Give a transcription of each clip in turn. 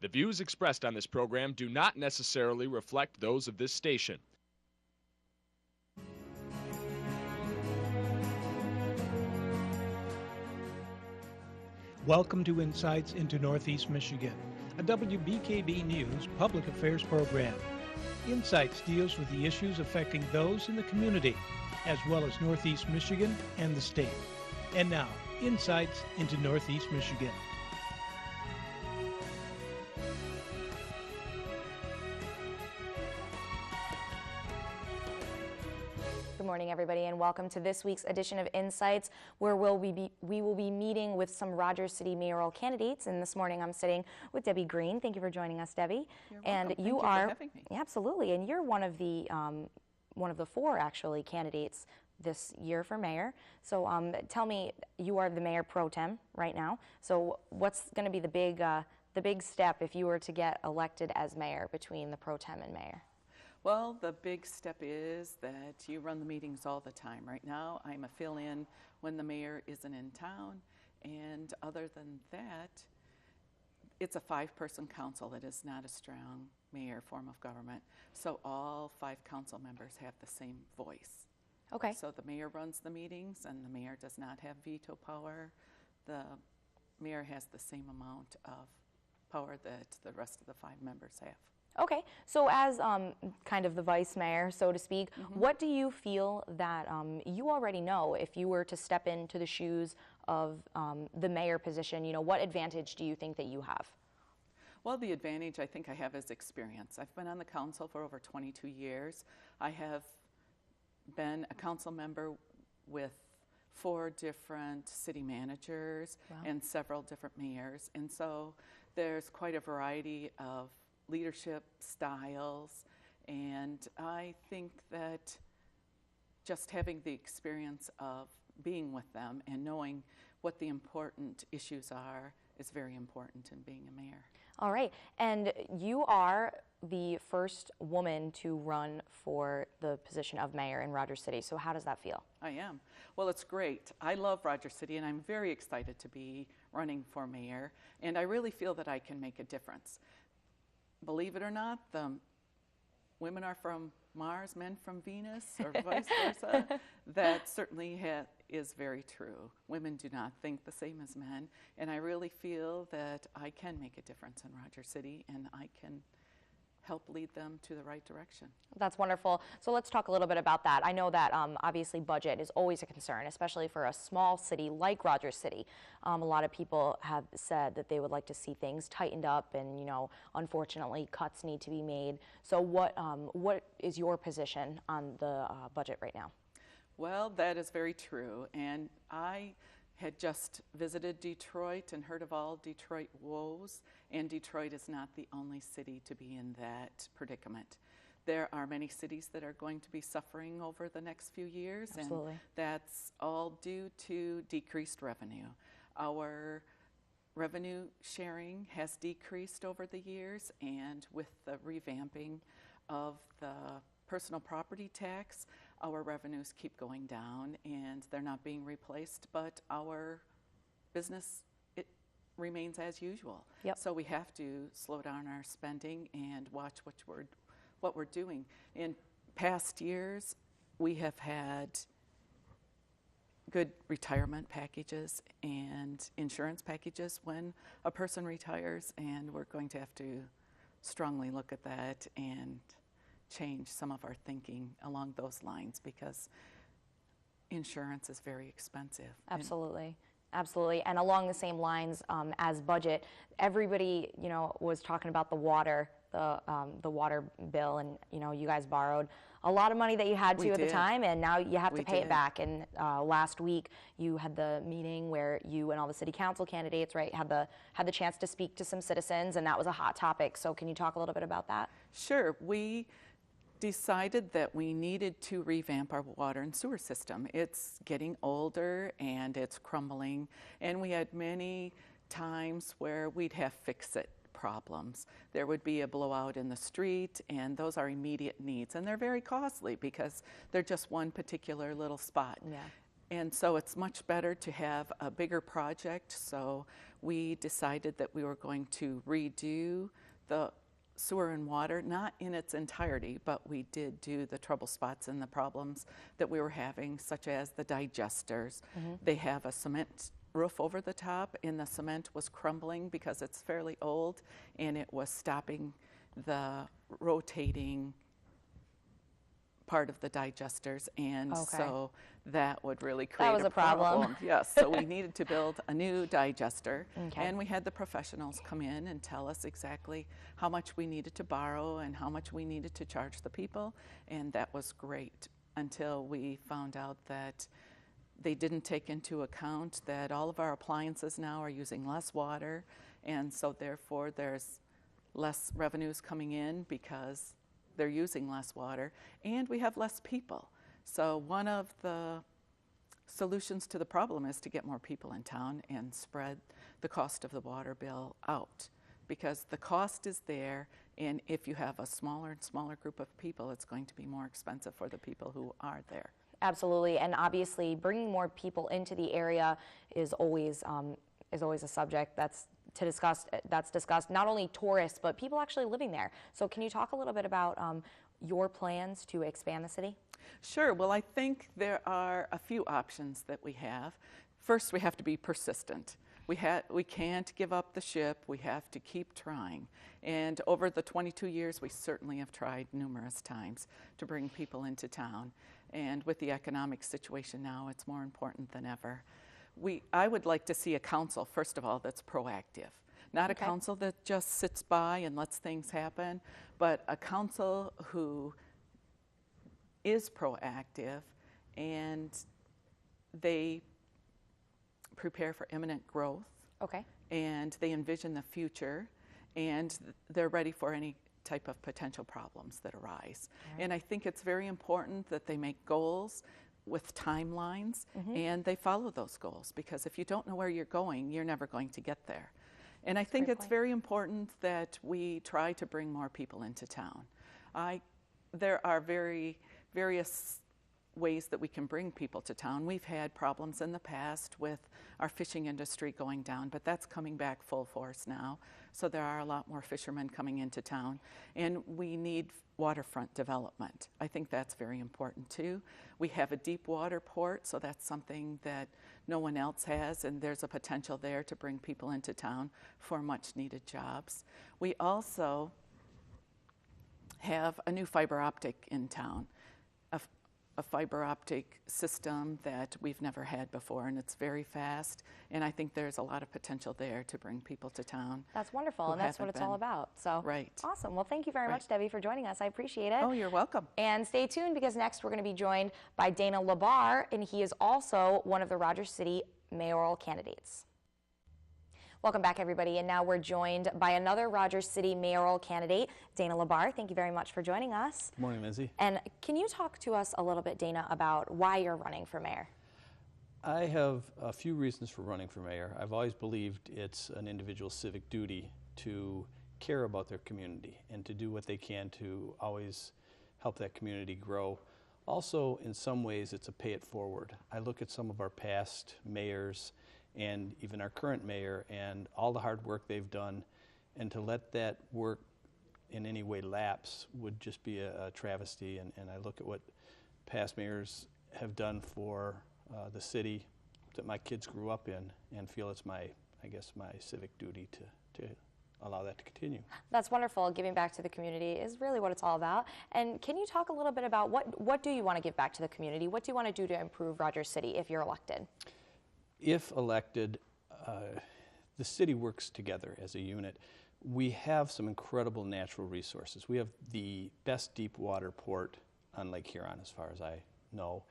The views expressed on this program do not necessarily reflect those of this station. Welcome to Insights into Northeast Michigan, a WBKB News public affairs program. Insights deals with the issues affecting those in the community, as well as Northeast Michigan and the state. And now, Insights into Northeast Michigan. Good morning, everybody, and welcome to this week's edition of Insights, where we will be meeting with some Rogers City mayoral candidates. And this morning, I'm sitting with Debbie Green. Thank you for joining us, Debbie. You're welcome. And Thank you for having me. Absolutely, and you're one of the four actually candidates this year for mayor. So tell me, you are the mayor pro tem right now. So what's going to be the big step if you were to get elected as mayor between the pro tem and mayor? Well, the big step is that you run the meetings all the time. Right now, I'm a fill-in when the mayor isn't in town, and other than that, it's a 5-person council. It is not a strong mayor form of government, so all 5 council members have the same voice. Okay. So the mayor runs the meetings, and the mayor does not have veto power. The mayor has the same amount of power that the rest of the 5 members have. Okay, so as kind of the vice mayor, so to speak, what do you feel that you already know if you were to step into the shoes of the mayor position? You know, what advantage do you think that you have? Well, the advantage I think I have is experience. I've been on the council for over 22 years. I have been a council member with 4 different city managers and several different mayors, and so there's quite a variety of leadership styles, and I think that just having the experience of being with them and knowing what the important issues are is very important in being a mayor. All right, and you are the first woman to run for the position of mayor in Rogers City, so how does that feel? I am. Well, it's great. I love Rogers City, and I'm very excited to be running for mayor, and I really feel that I can make a difference. Believe it or not, the women are from Mars, men from Venus, or vice versa. That certainly is very true. Women do not think the same as men, and I really feel that I can make a difference in Rogers City, and I can help lead them to the right direction. That's wonderful. So let's talk a little bit about that. I know that obviously budget is always a concern, especially for a small city like Rogers City. A lot of people have said that they would like to see things tightened up, and unfortunately, cuts need to be made. So what is your position on the budget right now? Well, that is very true, and I had just visited Detroit and heard of all Detroit woes, and Detroit is not the only city to be in that predicament. There are many cities that are going to be suffering over the next few years, Absolutely. And that's all due to decreased revenue. Our revenue sharing has decreased over the years, and with the revamping of the personal property tax, our revenues keep going down, and they're not being replaced, but our business, it remains as usual. Yep. So we have to slow down our spending and watch what we're doing. In past years, we have had good retirement packages and insurance packages when a person retires, and we're going to have to strongly look at that and change some of our thinking along those lines, because insurance is very expensive. Absolutely. Absolutely. And along the same lines as budget, everybody, was talking about the water bill, and, you guys borrowed a lot of money that you had to at the time, and now you have to pay it back. And last week, you had the meeting where you and all the city council candidates, right, had the chance to speak to some citizens, and that was a hot topic. So can you talk a little bit about that? Sure. We decided that we needed to revamp our water and sewer system. It's getting older and it's crumbling, and we had many times where we'd have fix-it problems. There would be a blowout in the street, and those are immediate needs, and they're very costly because they're just one particular little spot. Yeah. And so it's much better to have a bigger project. So we decided that we were going to redo the sewer and water, not in its entirety, but we did do the trouble spots and the problems that we were having, such as the digesters. They have a cement roof over the top, and the cement was crumbling because it's fairly old, and it was stopping the rotating part of the digesters, and Okay. so that would really create was a problem. Yes, so we needed to build a new digester, Okay. and we had the professionals come in and tell us exactly how much we needed to borrow and how much we needed to charge the people, and that was great until we found out that they didn't take into account that all of our appliances now are using less water, and so therefore there's less revenues coming in because they're using less water, and we have less people. So one of the solutions to the problem is to get more people in town and spread the cost of the water bill out, because the cost is there, and if you have a smaller and smaller group of people, it's going to be more expensive for the people who are there. Absolutely, and obviously bringing more people into the area is always a subject that's discussed, not only tourists, but people actually living there. So can you talk a little bit about your plans to expand the city? Sure. Well, I think there are a few options that we have. First, we have to be persistent. We can't give up the ship. We have to keep trying. And over the 22 years, we certainly have tried numerous times to bring people into town. And with the economic situation now, it's more important than ever. I would like to see a council, first of all, that's proactive. Not a council that just sits by and lets things happen, but a council who is proactive, and they prepare for imminent growth, Okay. and they envision the future, and they're ready for any type of potential problems that arise. And I think it's very important that they make goals with timelines, and they follow those goals, because if you don't know where you're going, you're never going to get there. And I think it's very important that we try to bring more people into town. There are various ways that we can bring people to town. We've had problems in the past with our fishing industry going down, but that's coming back full force now. So there are a lot more fishermen coming into town, and we need waterfront development. I think that's very important too. We have a deep water port, so that's something that no one else has, and there's a potential there to bring people into town for much needed jobs. We also have a new fiber optic in town, a fiber optic system that we've never had before, and it's very fast, and I think there's a lot of potential there to bring people to town. That's wonderful, and that's what it's all about. So Right. Awesome. Well, thank you very much, Debbie, for joining us. I appreciate it. Oh, you're welcome. And stay tuned, because next we're going to be joined by Dana Labar, and he is also one of the Rogers City mayoral candidates. Welcome back, everybody, and now we're joined by another Rogers City mayoral candidate, Dana Labar. Thank you very much for joining us. Good morning, Lindsay. And can you talk to us a little bit, Dana, about why you're running for mayor? I have a few reasons for running for mayor. I've always believed it's an individual's civic duty to care about their community and to do what they can to always help that community grow. Also, in some ways, it's a pay it forward. I look at some of our past mayors and even our current mayor and all the hard work they've done, and to let that work in any way lapse would just be a travesty. And I look at what past mayors have done for the city that my kids grew up in, and feel it's my civic duty to allow that to continue. That's wonderful. Giving back to the community is really what it's all about. And can you talk a little bit about what do you want to give back to the community? What do you want to do to improve Rogers City if you're elected? If elected, the city works together as a unit. We have some incredible natural resources. We have the best deep water port on Lake Huron, as far as I know.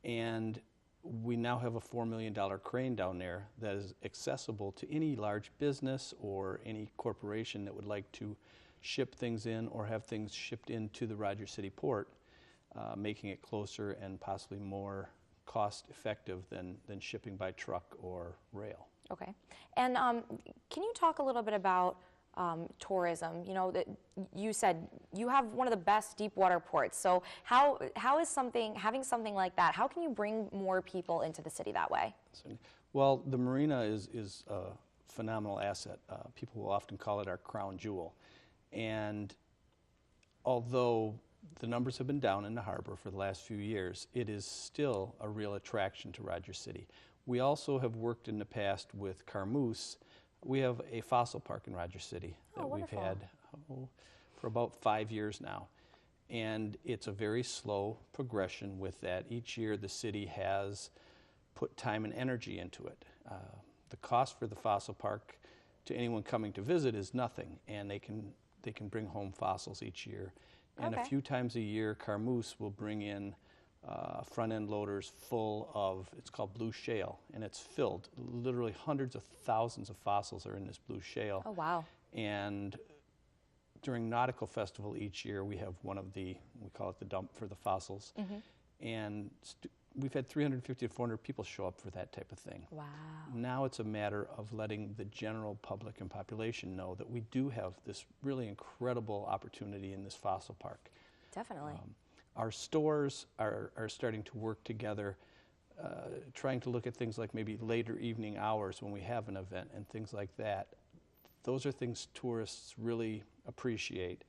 And we now have a $4 million crane down there that is accessible to any large business or any corporation that would like to ship things in or have things shipped into the Rogers City port, making it closer and possibly more cost effective than shipping by truck or rail. Okay. And can you talk a little bit about tourism? You know, that you said you have one of the best deep water ports. So how is having something like that? How can you bring more people into the city that way? Well, the marina is a phenomenal asset. People will often call it our crown jewel. And although the numbers have been down in the harbor for the last few years, it is still a real attraction to Rogers City. We also have worked in the past with Carmoose. We have a fossil park in Rogers City that we've had for about 5 years now. And it's a very slow progression with that. Each year the city has put time and energy into it. The cost for the fossil park to anyone coming to visit is nothing, and they can bring home fossils each year. And a few times a year, Carmoose will bring in front-end loaders full of, it's called blue shale, and it's filled. Literally hundreds of thousands of fossils are in this blue shale. Oh, wow. And during Nautical Festival each year, we have one of we call it the dump for the fossils. And we've had 350 to 400 people show up for that type of thing. Wow. Now it's a matter of letting the general public and population know that we do have this really incredible opportunity in this fossil park. Definitely. Our stores are starting to work together, trying to look at things like maybe later evening hours when we have an event and things like that. Those are things tourists really appreciate.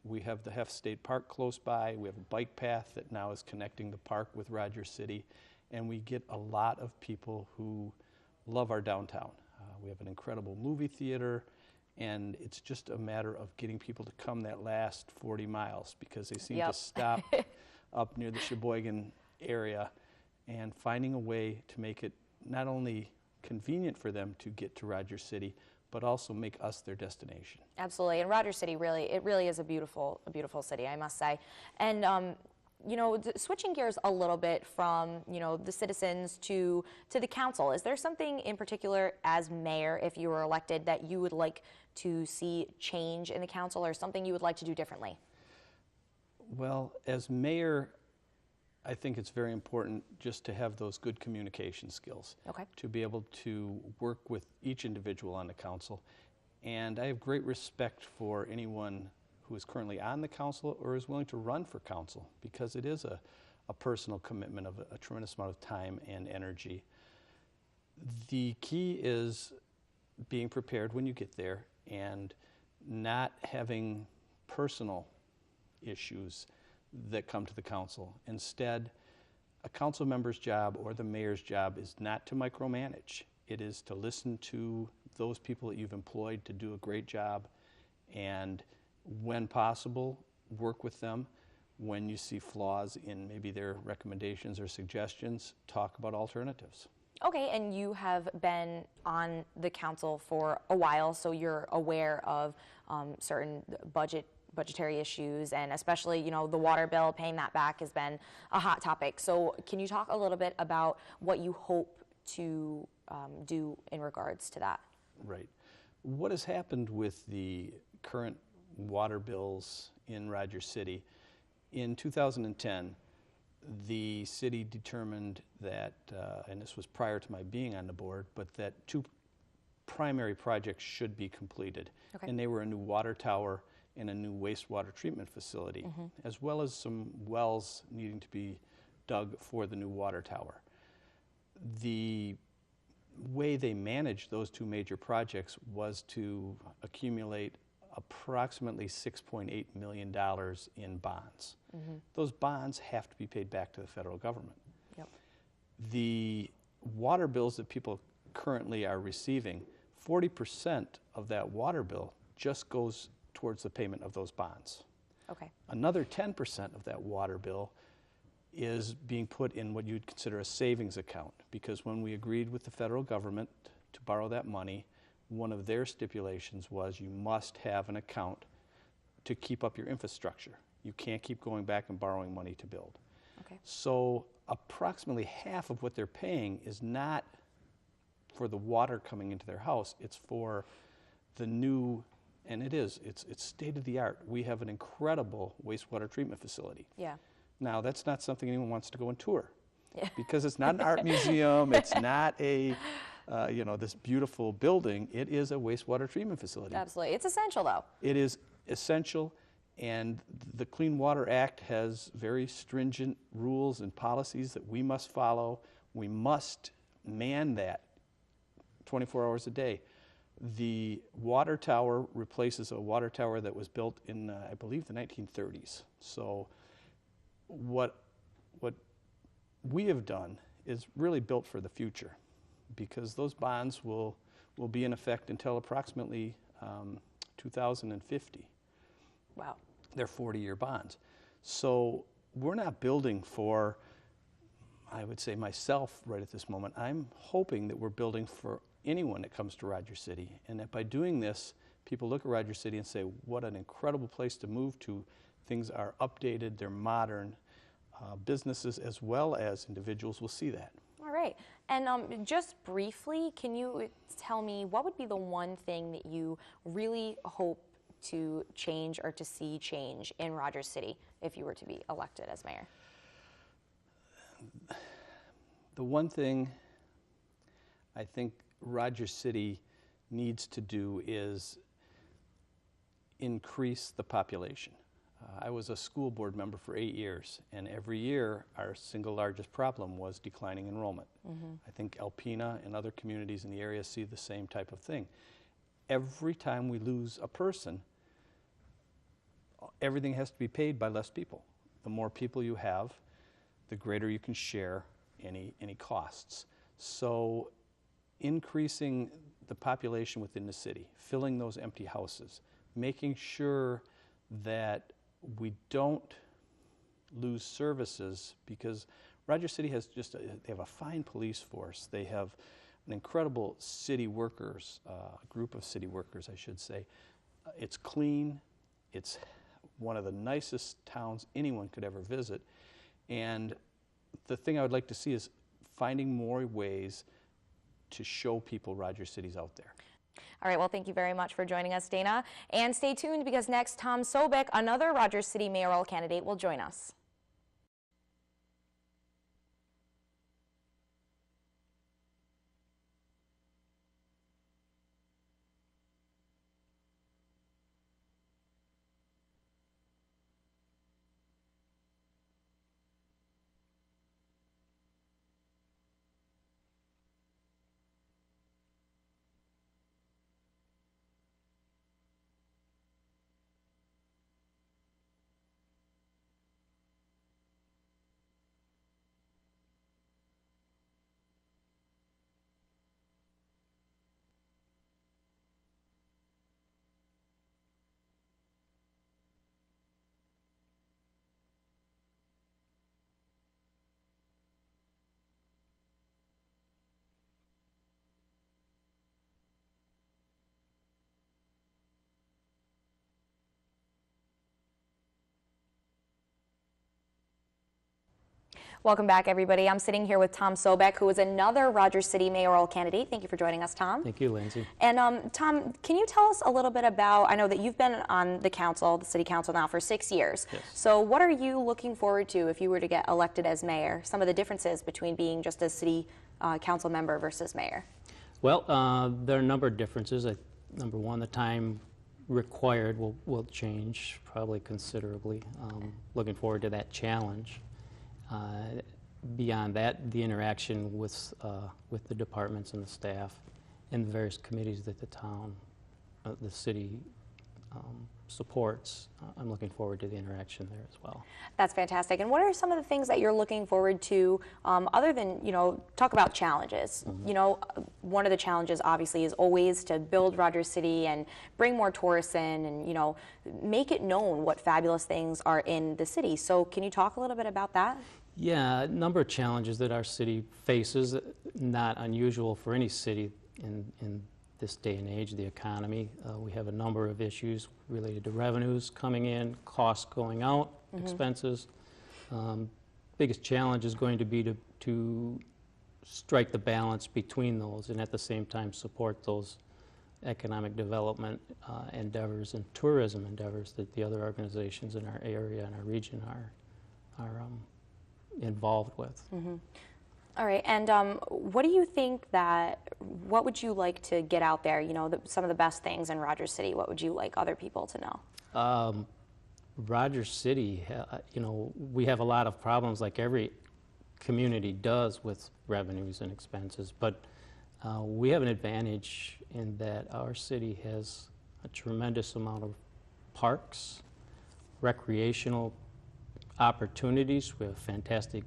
We have the Heft State Park close by. We have a bike path that now is connecting the park with Rogers City. And we get a lot of people who love our downtown. We have an incredible movie theater, and it's just a matter of getting people to come that last 40 miles because they seem to stop up near the Sheboygan area, and finding a way to make it not only convenient for them to get to Rogers City, but also make us their destination. Absolutely, and Rogers City really is a beautiful city, I must say. And you know, switching gears a little bit from, you know, the citizens to the council, is there something in particular as mayor, if you were elected, that you would like to see change in the council, or something you would like to do differently? Well, as mayor, I think it's very important just to have those good communication skills. Okay. To be able to work with each individual on the council. And I have great respect for anyone who is currently on the council or is willing to run for council, because it is a personal commitment of a tremendous amount of time and energy. The key is being prepared when you get there and not having personal issues that come to the council. Instead, a council member's job or the mayor's job is not to micromanage. It is to listen to those people that you've employed to do a great job, and when possible, work with them. When you see flaws in maybe their recommendations or suggestions, talk about alternatives. Okay, and you have been on the council for a while, so you're aware of certain budgetary issues, and especially, you know, the water bill, paying that back has been a hot topic. So can you talk a little bit about what you hope to do in regards to that? Right. What has happened with the current water bills in Rogers City, in 2010, the city determined that, and this was prior to my being on the board, but that two primary projects should be completed. Okay. And they were a new water tower and a new wastewater treatment facility, as well as some wells needing to be dug for the new water tower. The way they managed those two major projects was to accumulate approximately $6.8 million in bonds. Those bonds have to be paid back to the federal government. Yep. The water bills that people currently are receiving, 40% of that water bill just goes towards the payment of those bonds. Okay. Another 10% of that water bill is being put in what you'd consider a savings account, because when we agreed with the federal government to borrow that money, one of their stipulations was you must have an account to keep up your infrastructure. You can't keep going back and borrowing money to build. Okay. So approximately half of what they're paying is not for the water coming into their house, it's for the new, and it's state of the art. We have an incredible wastewater treatment facility. Yeah. Now, that's not something anyone wants to go and tour, because it's not an art museum, it's not a this beautiful building, it is a wastewater treatment facility. Absolutely. It's essential, though. It is essential, and the Clean Water Act has very stringent rules and policies that we must follow. We must man that 24 hours a day. The water tower replaces a water tower that was built in, I believe, the 1930s. So what we have done is really built for the future, because those bonds will be in effect until approximately 2050. Wow. They're 40-year bonds. So we're not building for, I would say, myself right at this moment. I'm hoping that we're building for anyone that comes to Rogers City, and that by doing this, people look at Rogers City and say, what an incredible place to move to. Things are updated, they're modern. Businesses as well as individuals will see that. All right. And just briefly, can you tell me what would be the one thing that you really hope to change or to see change in Rogers City if you were to be elected as mayor? The one thing I think Rogers City needs to do is increase the population. I was a school board member for 8 years, and every year our single largest problem was declining enrollment. I think Alpena and other communities in the area see the same type of thing. Every time we lose a person, everything has to be paid by less people. The more people you have, the greater you can share any costs. So increasing the population within the city, filling those empty houses, making sure that we don't lose services, because Rogers City has they have a fine police force. They have an incredible city workers, group of city workers, I should say. It's clean. It's one of the nicest towns anyone could ever visit. And the thing I would like to see is finding more ways to show people Rogers City's out there. All right, well, thank you very much for joining us, Dana. And stay tuned, because next, Tom Sobek, another Rogers City mayoral candidate, will join us. Welcome back, everybody. I'm sitting here with Tom Sobek, who is another Rogers City mayoral candidate. Thank you for joining us, Tom. Thank you, Lindsay. And Tom, can you tell us a little bit about, I know that you've been on the council, the city council now for 6 years. Yes. So what are you looking forward to if you were to get elected as mayor? Some of the differences between being just a city council member versus mayor? Well, there are a number of differences. Number one, the time required will change probably considerably. Looking forward to that challenge. Beyond that, the interaction with the departments and the staff and the various committees that the town, the city supports, I'm looking forward to the interaction there as well. That's fantastic. And what are some of the things that you're looking forward to, other than, talk about challenges? Mm-hmm. One of the challenges obviously is always to build Rogers City and bring more tourists in and, make it known what fabulous things are in the city. So can you talk a little bit about that? Yeah, a number of challenges that our city faces, not unusual for any city in this day and age, the economy. We have a number of issues related to revenues coming in, costs going out, mm-hmm. expenses. Biggest challenge is going to be to strike the balance between those and at the same time support those economic development endeavors and tourism endeavors that the other organizations in our area and our region are involved with. Mm-hmm. All right, and what do you think what would you like to get out there, you know, some of the best things in Rogers City? What would you like other people to know? Rogers City, you know, we have a lot of problems like every community does with revenues and expenses, but we have an advantage in that our city has a tremendous amount of parks, recreational opportunities. We have a fantastic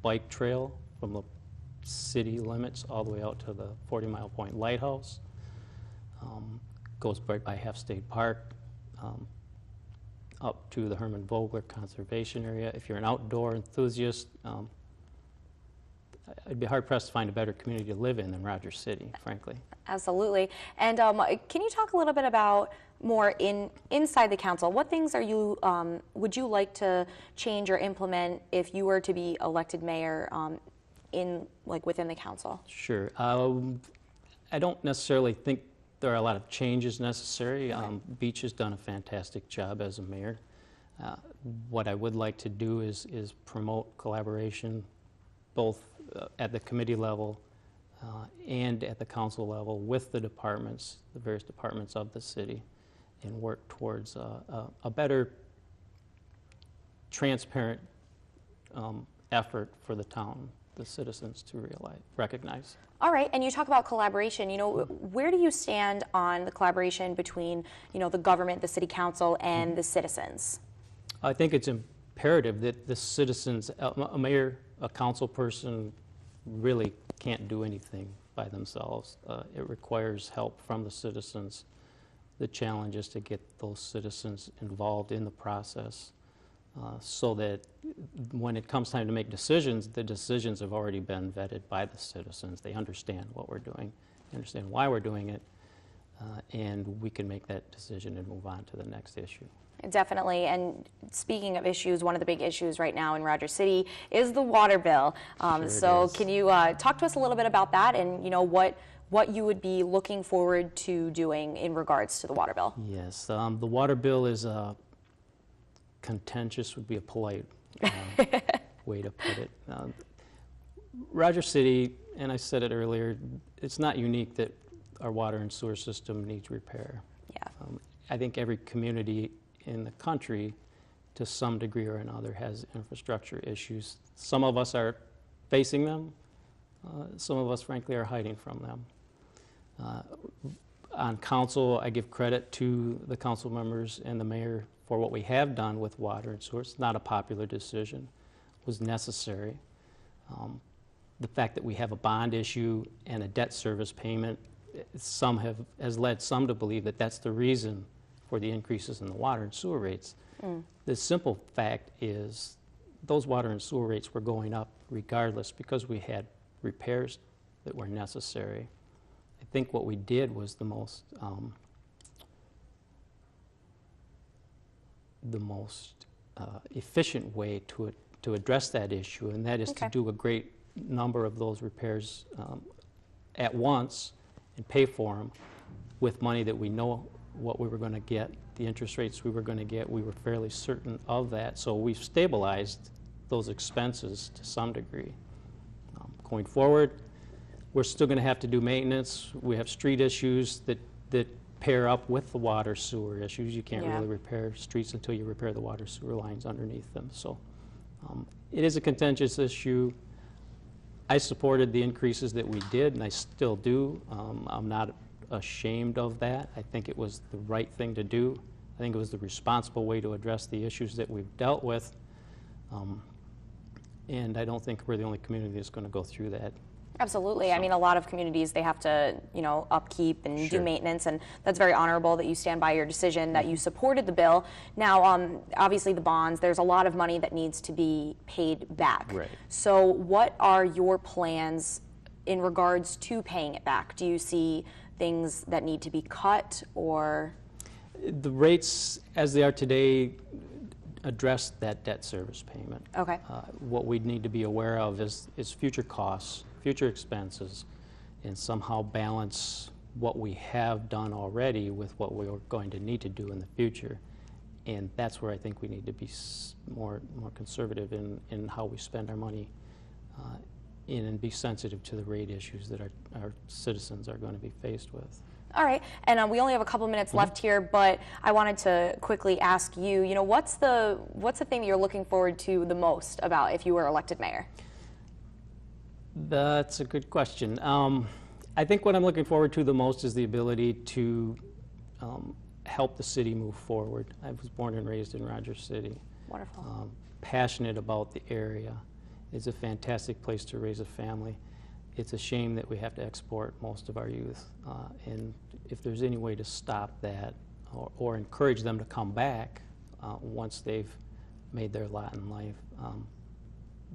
bike trail from the city limits all the way out to the 40 Mile Point Lighthouse. Goes right by Half State Park, up to the Herman Vogler Conservation Area. If you're an outdoor enthusiast, I'd be hard-pressed to find a better community to live in than Rogers City, frankly. Absolutely. And can you talk a little bit about more inside the council? What things are you would you like to change or implement if you were to be elected mayor within the council? Sure. I don't necessarily think there are a lot of changes necessary. Beach has done a fantastic job as a mayor. What I would like to do is promote collaboration both at the committee level and at the council level with the departments, the various departments of the city, and work towards a better transparent effort for the town, the citizens to recognize. All right, and you talk about collaboration. You know, where do you stand on the collaboration between, you know, the government, the city council, and the citizens? I think it's imperative that the citizens, a mayor, a council person, really can't do anything by themselves. It requires help from the citizens. The challenge is to get those citizens involved in the process so that when it comes time to make decisions, the decisions have already been vetted by the citizens. They understand what we're doing, they understand why we're doing it, and we can make that decision and move on to the next issue. Definitely, and speaking of issues, one of the big issues right now in Rogers City is the water bill. Sure can you talk to us a little bit about that, and you know what you would be looking forward to doing in regards to the water bill? Yes, the water bill is contentious, would be a polite way to put it. Rogers City, and I said it earlier, it's not unique that our water and sewer system needs repair. Yeah. I think every community in the country, to some degree or another, has infrastructure issues. Some of us are facing them. Some of us, frankly, are hiding from them. On council, I give credit to the council members and the mayor for what we have done with water and sewer. It's not a popular decision. It was necessary. The fact that we have a bond issue and a debt service payment, has led some to believe that that's the reason for the increases in the water and sewer rates. The simple fact is those water and sewer rates were going up regardless because we had repairs that were necessary. I think what we did was the most efficient way to address that issue, and that is to do a great number of those repairs at once and pay for them with money that we know what we were going to get, the interest rates we were going to get. We were fairly certain of that, so we've stabilized those expenses to some degree. Going forward, we're still going to have to do maintenance. We have street issues that pair up with the water sewer issues. You can't really repair streets until you repair the water sewer lines underneath them. So it is a contentious issue. I supported the increases that we did, and I still do. I'm not ashamed of that. I think it was the right thing to do. I think it was the responsible way to address the issues that we've dealt with. And I don't think we're the only community that's going to go through that. Absolutely. I mean, a lot of communities, they have to, you know, upkeep and do maintenance, and that's very honorable that you stand by your decision, that you supported the bill. Now, obviously the bonds, there's a lot of money that needs to be paid back. Right. So what are your plans in regards to paying it back? Do you see things that need to be cut, or? The rates as they are today address that debt service payment. Okay. What we need to be aware of is future costs, future expenses, and somehow balance what we have done already with what we're going to need to do in the future. And that's where I think we need to be more conservative in how we spend our money in and be sensitive to the rate issues that our citizens are going to be faced with. All right, and we only have a couple minutes left here, but I wanted to quickly ask you, what's the thing that you're looking forward to the most about if you were elected mayor? That's a good question. I think what I'm looking forward to the most is the ability to help the city move forward. I was born and raised in Rogers City. Wonderful. Passionate about the area. It's a fantastic place to raise a family. It's a shame that we have to export most of our youth. And if there's any way to stop that or encourage them to come back once they've made their lot in life,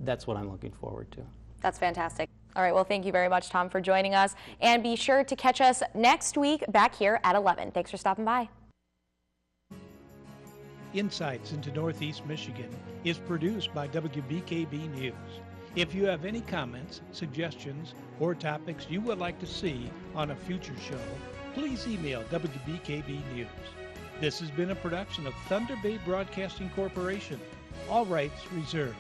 that's what I'm looking forward to. That's fantastic. All right, well, thank you very much, Tom, for joining us. And be sure to catch us next week back here at 11. Thanks for stopping by. Insights into Northeast Michigan is produced by WBKB News. If you have any comments, suggestions, or topics you would like to see on a future show, please email WBKB News. This has been a production of Thunder Bay Broadcasting Corporation. All rights reserved.